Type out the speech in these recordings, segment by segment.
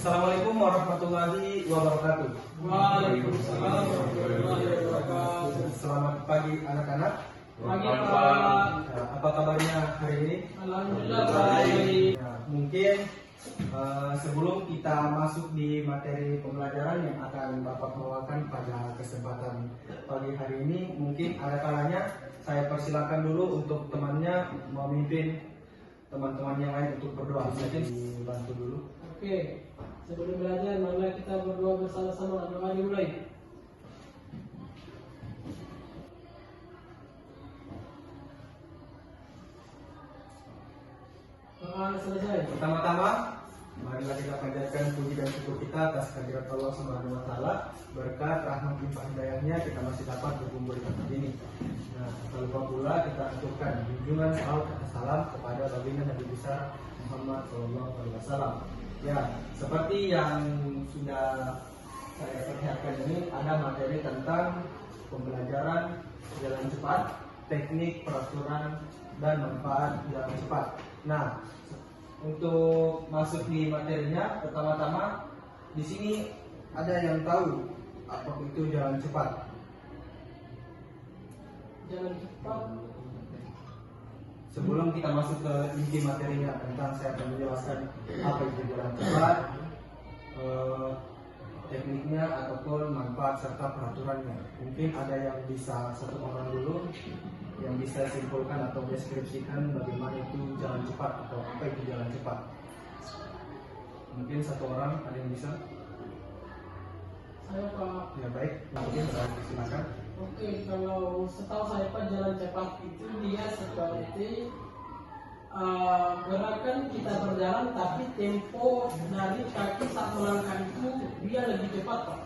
Assalamualaikum warahmatullahi wabarakatuh. Waalaikumsalam warahmatullahi wabarakatuh. Selamat pagi anak-anak. Pagi Pak. Apa kabarnya hari ini? Alhamdulillah baik. Nah, mungkin sebelum kita masuk di materi pembelajaran yang akan Bapak bawakan pada kesempatan pagi hari ini, mungkin ada kalanya saya persilakan dulu untuk temannya memimpin teman-teman yang lain untuk berdoa. Mungkin dibantu dulu. Oke, sebelum belajar mari kita berdoa bersama-sama. Doa dimulai. Doa selesai. Pertama-tama, marilah kita panjatkan puji dan syukur kita atas kehadirat Allah Subhanahu wa taala. Berkat rahmat limpah hidayahnya kita masih dapat berkumpul di tempat ini. Nah, tak lupa pula kita aturkan junjungan salawat dan salam kepada baginda Nabi besar Muhammad SAW. Ya, seperti yang sudah saya perlihatkan ini, ada materi tentang pembelajaran jalan cepat, teknik, peraturan, dan manfaat jalan cepat. Nah, untuk masuk di materinya, pertama-tama di sini ada yang tahu apa itu jalan cepat? Jalan cepat. Sebelum kita masuk ke inti materinya tentang, saya akan menjelaskan apa itu jalan cepat, tekniknya ataupun manfaat serta peraturannya. Mungkin ada yang bisa satu orang dulu yang bisa simpulkan atau deskripsikan bagaimana itu jalan cepat atau apa itu jalan cepat. Mungkin satu orang ada yang bisa? Saya Pak. Ya baik, mungkin silakan. Oke, kalau setahu saya Pak, jalan cepat itu dia seperti gerakan kita berjalan tapi tempo dari kaki saat melangkah itu dia lebih cepat Pak.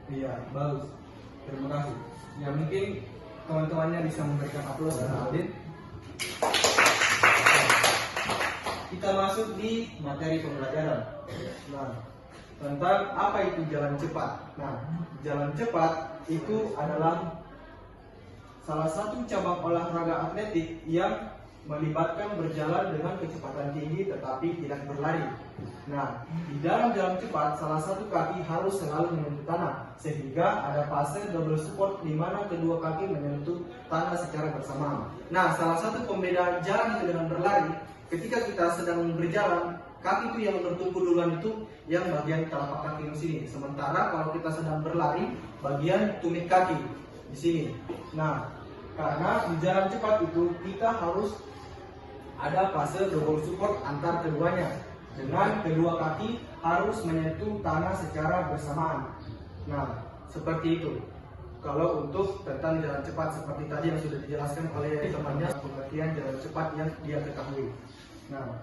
Iya, bagus. Terima kasih. Ya mungkin teman-temannya bisa memberikan aplaus dan audit. Kita masuk di materi pembelajaran. Nah, tentang apa itu jalan cepat. Nah, jalan cepat itu adalah salah satu cabang olahraga atletik yang melibatkan berjalan dengan kecepatan tinggi tetapi tidak berlari. Nah, di dalam jalan cepat salah satu kaki harus selalu menyentuh tanah sehingga ada fase double support di mana kedua kaki menyentuh tanah secara bersamaan. Nah, salah satu pembeda jalan itu dengan berlari, ketika kita sedang berjalan, kaki itu yang bertumpu duluan itu yang bagian telapak kaki di sini. Sementara kalau kita sedang berlari, bagian tumit kaki di sini. Nah, karena di jalan cepat itu kita harus ada fase double support antar keduanya, dengan kedua kaki harus menyentuh tanah secara bersamaan. Nah, seperti itu. Kalau untuk tentang jalan cepat seperti tadi yang sudah dijelaskan oleh temannya, pengertian jalan cepat yang dia ketahui. Nah,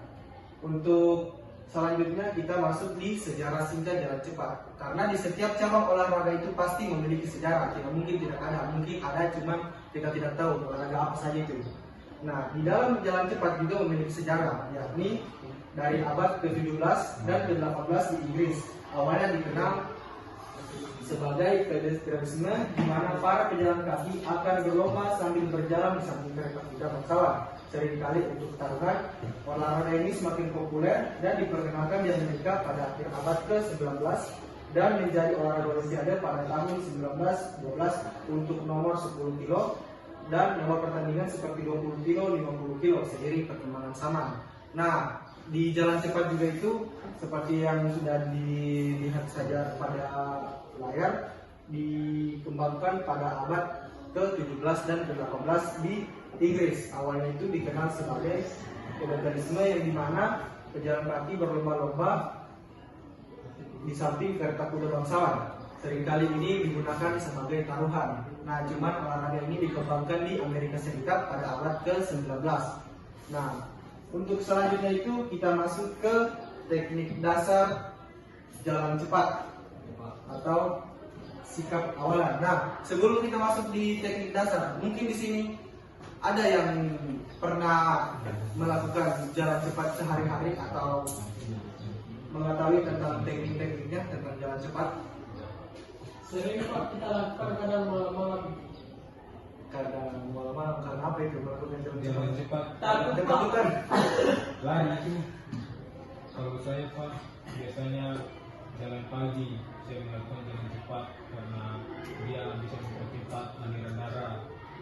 untuk selanjutnya kita masuk di sejarah singkat jalan cepat. Karena di setiap cabang olahraga itu pasti memiliki sejarah. Tidak mungkin tidak ada, mungkin ada cuman kita tidak tahu olahraga apa saja itu. Nah, di dalam jalan cepat juga memiliki sejarah, yakni dari abad ke-17 dan ke-18 di Inggris. Awalnya dikenal sebagai pedestrianisme, di mana para pejalan kaki akan berlomba sambil berjalan di samping kereta kuda bangsawan. Seringkali untuk taruhan, olahraga ini semakin populer dan diperkenalkan di Amerika pada akhir abad ke-19 dan menjadi olahraga olimpiade pada tahun 1912 untuk nomor 10 kilo dan nomor pertandingan seperti 20 kilo, 50 kilo seiring perkembangan zaman. Nah, di jalan cepat juga itu seperti yang sudah dilihat saja pada layar, dikembangkan pada abad ke-17 dan ke-18 di Inggris. Awalnya itu dikenal sebagai pedestrianisme yang dimana pejalan kaki berlomba-lomba di samping kereta kuda bangsawan. Seringkali ini digunakan sebagai taruhan. Nah, cuman olahraga ini dikembangkan di Amerika Serikat pada abad ke-19. Nah, untuk selanjutnya itu kita masuk ke teknik dasar jalan cepat atau sikap awalan. Nah, sebelum kita masuk di teknik dasar, mungkin di sini ada yang pernah melakukan jalan cepat sehari-hari atau mengetahui tentang teknik-tekniknya tentang jalan cepat. Sering Pak kita lakukan kadang malam-malam. Kadang malam-malam karena apa itu melakukan jalan cepat? Takut Pak. Ketakutan. Lari itu kalau saya Pak biasanya jalan pagi saya melakukan jalan cepat karena dia bisa mempercepat aliran darah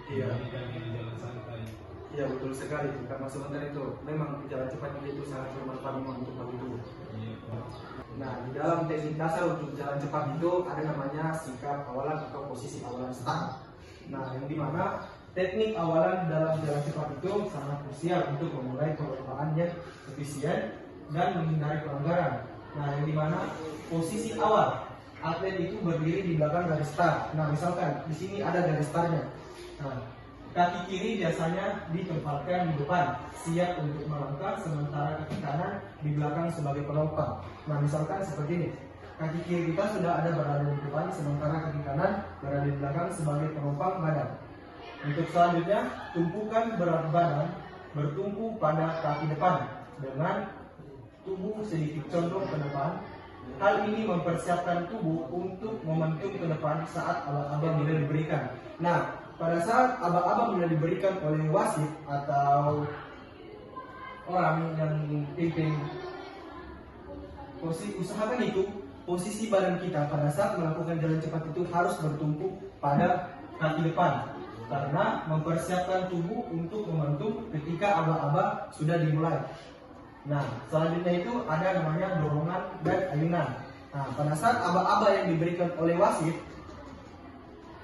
Iya. dibandingkan dengan jalan santai. Iya betul sekali, karena sebenarnya itu memang jalan cepat itu sangat bermanfaat memang untuk bagi tubuh. Iya, Pak. Nah, di dalam teknik dasar untuk jalan cepat itu ada namanya sikap awalan atau posisi awalan start. Nah, yang dimana teknik awalan dalam jalan cepat itu sangat krusial untuk memulai perlombaan yang efisien dan menghindari pelanggaran. Nah, yang dimana posisi awal atlet itu berdiri di belakang garis start. Nah, misalkan di sini ada garis startnya. Nah, kaki kiri biasanya ditempatkan di depan, siap untuk melangkah, sementara kaki kanan di belakang sebagai penopang. Nah, misalkan seperti ini. Kaki kiri kita sudah ada berada di depan, sementara kaki kanan berada di belakang sebagai penopang badan. Untuk selanjutnya, tumpukan berat badan bertumpu pada kaki depan dengan tubuh sedikit condong ke depan. Hal ini mempersiapkan tubuh untuk momentum ke depan saat aba-aba mulai diberikan. Nah, pada saat aba-aba mulai diberikan oleh wasit atau orang yang pimpin, usahakan itu posisi badan kita pada saat melakukan jalan cepat itu harus bertumpu pada kaki depan karena mempersiapkan tubuh untuk momentum ketika aba-aba sudah dimulai. Nah, selanjutnya itu ada namanya dorongan dan ayunan. Nah, pada saat aba-aba yang diberikan oleh wasit,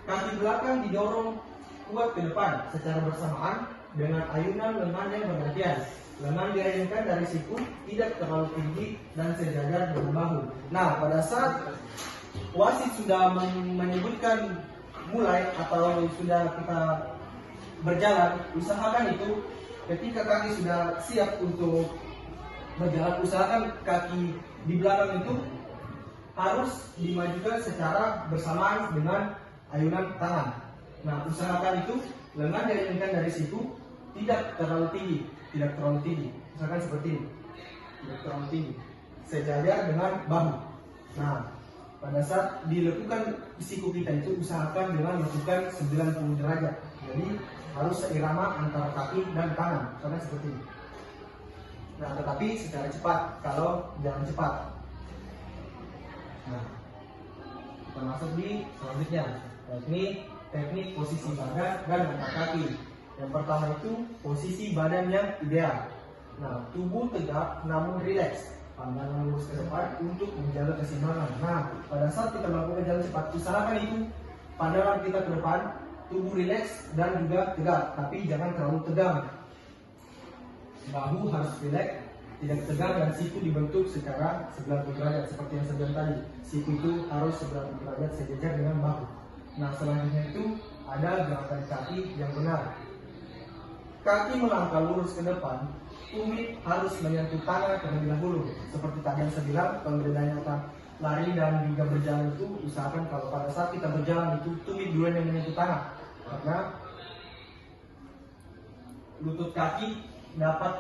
kaki belakang didorong kuat ke depan secara bersamaan dengan ayunan lengan yang bergantian. Lengan diayunkan dari siku tidak terlalu tinggi dan sejajar dengan bahu. Nah, pada saat wasit sudah menyebutkan mulai atau sudah kita berjalan, usahakan itu ketika kaki sudah siap untuk berjalan, usahakan kaki di belakang itu harus dimajukan secara bersamaan dengan ayunan tangan. Nah, usahakan itu lengan diayunkan dari siku tidak terlalu tinggi, Misalkan seperti ini, tidak terlalu tinggi, sejajar dengan bahu. Nah, pada saat dilekukan siku kita itu usahakan dengan melakukan 90 derajat. Jadi harus seirama antara kaki dan tangan, misalkan seperti ini. Nah, tetapi secara cepat kalau jalan cepat. Nah, kita masuk di selanjutnya. Teknik posisi badan dan angkat kaki. Yang pertama itu posisi badan yang ideal. Nah, tubuh tegak namun rileks, pandangan lurus ke depan untuk menjaga keseimbangan. Nah, pada saat kita melakukan jalan cepat, usahakan itu pandangan kita ke depan, tubuh rileks dan juga tegak, tapi jangan terlalu tegang. Bahu harus rileks, tidak tegang, dan siku dibentuk secara 90 derajat seperti yang saya bilang tadi. Siku itu harus 90 derajat sejajar dengan bahu. Nah, selanjutnya itu ada gerakan kaki yang benar. Kaki melangkah lurus ke depan, tumit harus menyentuh tangan terlebih dahulu. Seperti tadi yang saya bilang, pembedaannya lari dan juga berjalan itu usahakan kalau pada saat kita berjalan itu tumit duluan yang menyentuh tangan, karena lutut kaki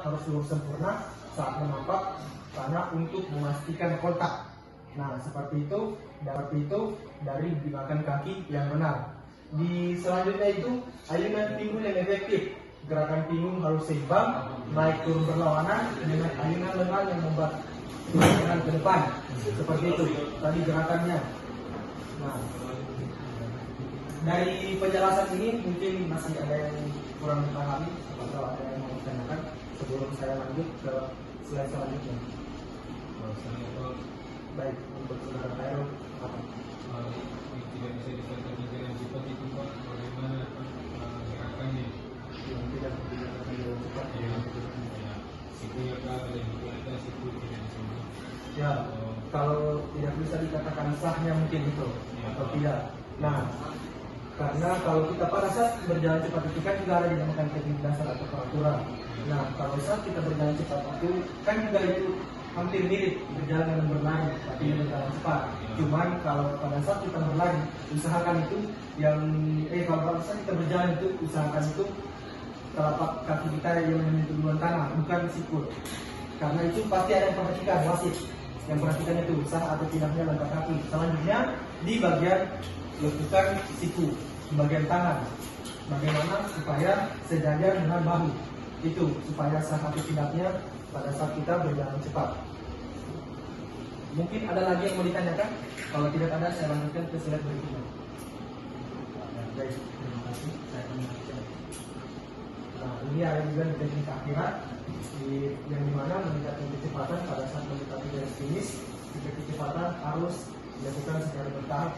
harus lurus sempurna saat menampak, karena untuk memastikan kontak. Nah, seperti itu dari gerakan kaki yang benar. Di selanjutnya itu ayunan pinggul yang efektif. Gerakan pinggul harus seimbang, naik turun berlawanan dengan ayunan lengan yang membuat lengan ke depan. Seperti itu tadi gerakannya. Nah, dari penjelasan ini mungkin masih ada yang kurang dipahami atau ada yang mau ditanyakan sebelum saya lanjut ke slide selanjutnya. Baik, untuk saudara Khairul apa? Tidak bisa dikatakan jalan cepat itu Pak, bagaimana gerakannya? Yang tidak dikatakan jalan cepat Ya, siku ya Pak, ada yang dikatakan siku tidak disebut. ya, kalau tidak bisa dikatakan sahnya mungkin itu atau tidak. Nah, karena kalau kita pada saat berjalan cepat itu kan juga ada dinamakan teknik dasar atau peraturan. Nah, kalau saat kita berjalan cepat itu kan juga itu hampir mirip berjalan dengan berlari, tapi berjalan cepat. Cuman kalau pada saat kita berlari, usahakan itu kalau pada saat kita berjalan itu usahakan itu telapak kaki kita yang menyentuh duluan tanah, bukan sikut. Karena itu pasti ada yang perhatikan, wasit yang perhatikan itu sah atau tidaknya langkah kaki. Selanjutnya di bagian lekukan siku, di bagian tangan, bagaimana supaya sejajar dengan bahu, itu supaya sah atau tidaknya pada saat kita berjalan cepat. Mungkin ada lagi yang mau ditanyakan? Kalau tidak ada, saya lanjutkan ke slide berikutnya. Baik, terima kasih. Saya akan melanjutkan. Nah, ini ada juga di teknik akhirat yang dimana meningkatkan kecepatan pada saat mendekati garis finish. Kecepatan harus dilakukan secara bertahap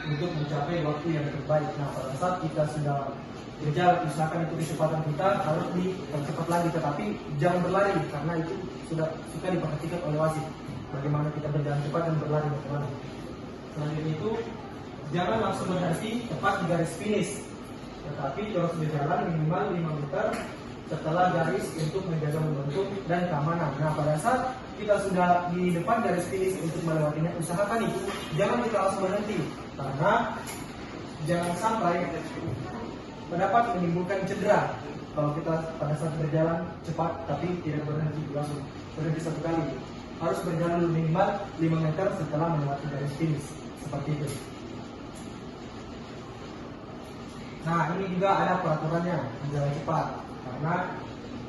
untuk mencapai waktu yang terbaik. Nah, pada saat kita sudah berjalan, usahakan itu kecepatan kita harus dipercepat lagi, tetapi jangan berlari karena itu sudah diperhatikan oleh wasit. Bagaimana kita berjalan cepat dan berlari bagaimana. Selanjutnya itu jangan langsung berhenti tepat di garis finish, tetapi terus berjalan minimal 5 meter setelah garis untuk menjaga momentum dan keamanan. Nah, pada saat kita sudah di depan garis finish untuk melewatinya, usahakan itu jangan kita langsung berhenti karena jangan sampai mendapat menimbulkan cedera kalau kita pada saat berjalan cepat tapi tidak berhenti langsung berhenti satu kali. Harus berjalan minimal 5 meter setelah melewati garis finish seperti itu. Nah, ini juga ada peraturannya di jalan cepat, karena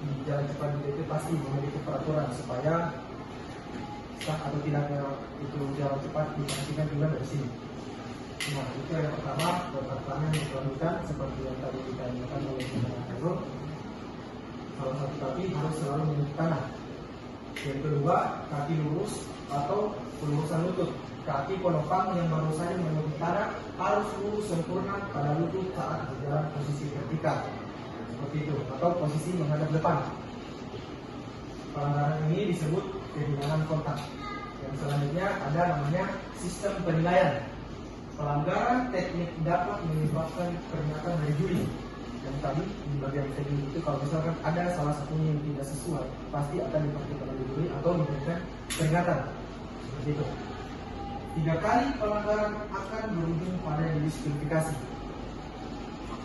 di jalan cepat juga itu pasti memiliki peraturan supaya sah atau tidaknya itu jalan cepat diperhatikan juga dari sini. Nah, itu yang pertama, peraturannya yang dilakukan seperti yang tadi ditanyakan oleh Saudara. Salah satu kaki harus selalu menyentuh tanah. Yang kedua, kaki lurus atau pelurusan lutut. Kaki penopang yang baru saja menyentuh tanah harus lurus sempurna pada lutut saat berjalan posisi vertikal. Seperti itu, atau posisi menghadap depan. Pelanggaran ini disebut kehilangan kontak. Yang selanjutnya ada namanya sistem penilaian. Pelanggaran teknik dapat menyebabkan peringatan dari juri. Yang tadi di bagian teknik itu kalau misalkan ada salah satunya yang tidak sesuai, pasti akan diperhatikan oleh juri atau diberikan peringatan. Seperti itu. 3 kali pelanggaran akan berujung pada diskualifikasi.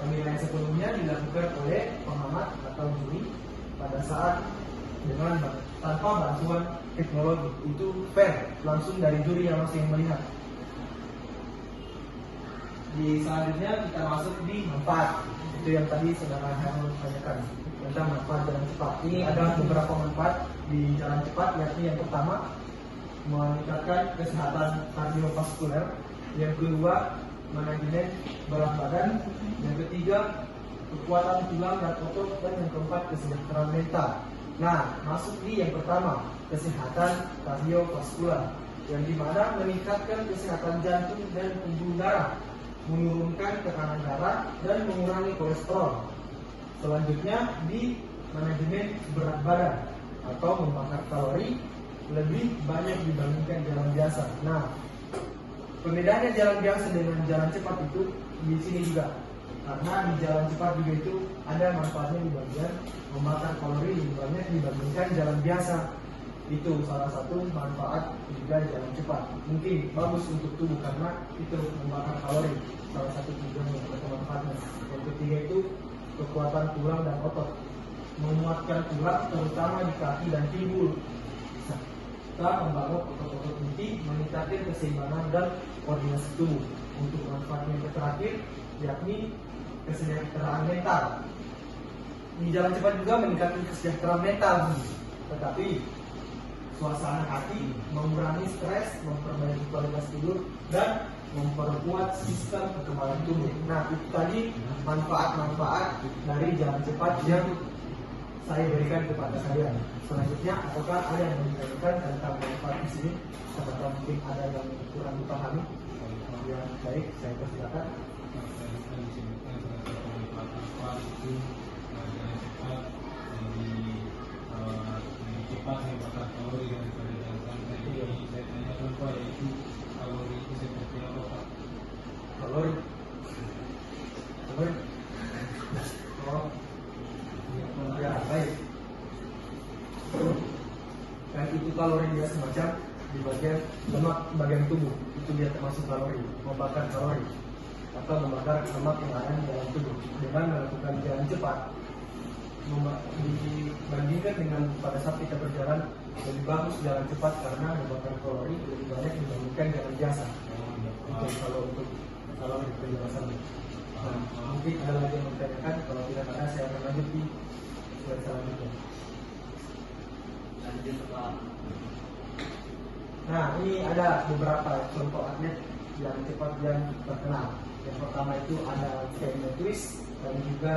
Penilaian sebelumnya dilakukan oleh pengamat atau juri pada saat dengan tanpa bantuan teknologi. Itu fair, langsung dari juri yang langsung melihat. Di selanjutnya kita masuk di manfaat. Itu yang tadi Saudara Herman tanyakan tentang manfaat jalan cepat. Ini ada beberapa manfaat di jalan cepat, yakni yang pertama meningkatkan kesehatan kardiovaskuler, yang kedua manajemen berat badan, yang ketiga kekuatan tulang dan otot, dan yang keempat kesejahteraan mental. Nah, masuk di yang pertama, kesehatan kardiovaskular, yang dimana meningkatkan kesehatan jantung dan pembuluh darah, menurunkan tekanan darah dan mengurangi kolesterol. Selanjutnya di manajemen berat badan atau membakar kalori lebih banyak dibandingkan jalan biasa. Nah, perbedaannya jalan biasa dengan jalan cepat itu di sini juga, karena di jalan cepat juga itu ada manfaatnya di bagian membakar kalori lebih banyak dibandingkan jalan biasa. Itu salah satu manfaat juga jalan cepat. Mungkin bagus untuk tubuh karena itu membakar kalori, salah satu tujuan yang bermanfaatnya. Yang ketiga itu kekuatan tulang dan otot, menguatkan tulang terutama di kaki dan pinggul. Kita membangun otot-otot inti, meningkatkan keseimbangan dan koordinasi tubuh. Untuk manfaat yang terakhir yakni kesejahteraan mental. Di jalan cepat juga meningkatkan kesejahteraan mental, tetapi suasana hati, mengurangi stres, memperbaiki kualitas tidur, dan memperkuat sistem kekebalan tubuh. Nah, itu tadi manfaat-manfaat dari jalan cepat yang saya berikan kepada kalian. Selanjutnya, apakah ada yang menanyakan tentang manfaat di sini? Apakah mungkin ada yang kurang dipahami? Ya, baik, saya persilakan. Cepat membakar kalori daripada jalan santai. Jadi saya tanyakan Pak, yaitu kalori itu seperti apa Pak? Kalori. Oh, ya baik. Dan itu kalori dia semacam di bagian lemak bagian tubuh, itu dia termasuk kalori, membakar kalori atau membakar lemak yang ada di dalam tubuh dengan melakukan jalan cepat. Dibandingkan dengan pada saat kita berjalan, lebih bagus jalan cepat karena membakar kalori lebih banyak dibandingkan jalan biasa. Itu kalau untuk kalori penjelasan. Nah, mungkin ada lagi yang menanyakan. Kalau tidak ada, saya akan lanjut di slide selanjutnya. Lanjut Pak. Nah, ini ada beberapa contoh atlet yang cepat yang terkenal. Yang pertama itu ada Ken Metwis dan juga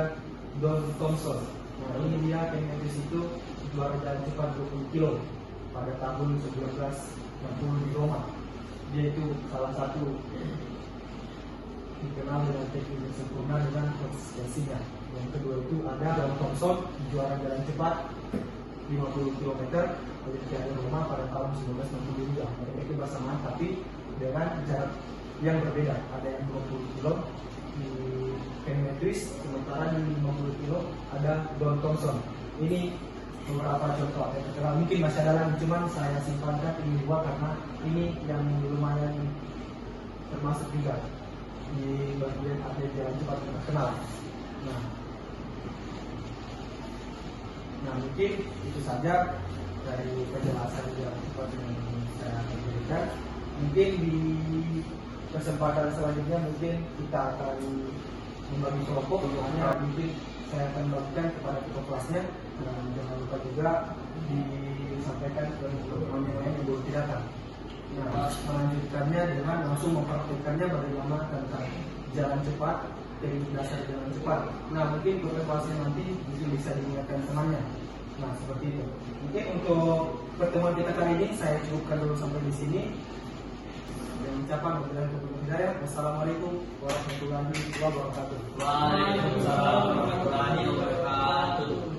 Don Thompson. Nah, ini dia Ken Metwis itu juara jalan cepat 20 kilo pada tahun 1960 di Roma. Dia itu salah satu dikenal dengan teknik yang sempurna dengan konsistensinya. Yang kedua itu ada Don Thompson, juara jalan cepat 50 km Olimpiade Roma pada tahun 1962. Mereka itu bersamaan tapi dengan jarak yang berbeda. Ada yang 20 km di Ken Metwis, sementara di 50 km ada Don Thompson. Ini beberapa contoh yang terkenal. Mungkin masih ada lagi, cuman saya simpankan ini dua karena ini yang lumayan termasuk juga di bagian atlet jalan cepat yang terkenal. Nah, mungkin itu saja dari penjelasan jalan cepat yang saya berikan. Mungkin di kesempatan selanjutnya mungkin kita akan membagi kelompok. Mungkin saya akan bagikan kepada ketua kelasnya, dan jangan lupa juga disampaikan ke teman-teman yang lain yang belum datang. Nah, melanjutkannya dengan langsung mempraktikkannya bagaimana tentang jalan cepat, teknik dasar jalan cepat. Nah, mungkin ketua kelasnya nanti mungkin bisa diingatkan temannya. Nah, seperti itu. Mungkin untuk pertemuan kita kali ini saya cukupkan dulu sampai di sini. Dan ucapan wabillahi taufiq wal hidayah. Wassalamualaikum warahmatullahi wabarakatuh. Waalaikumsalam warahmatullahi wabarakatuh.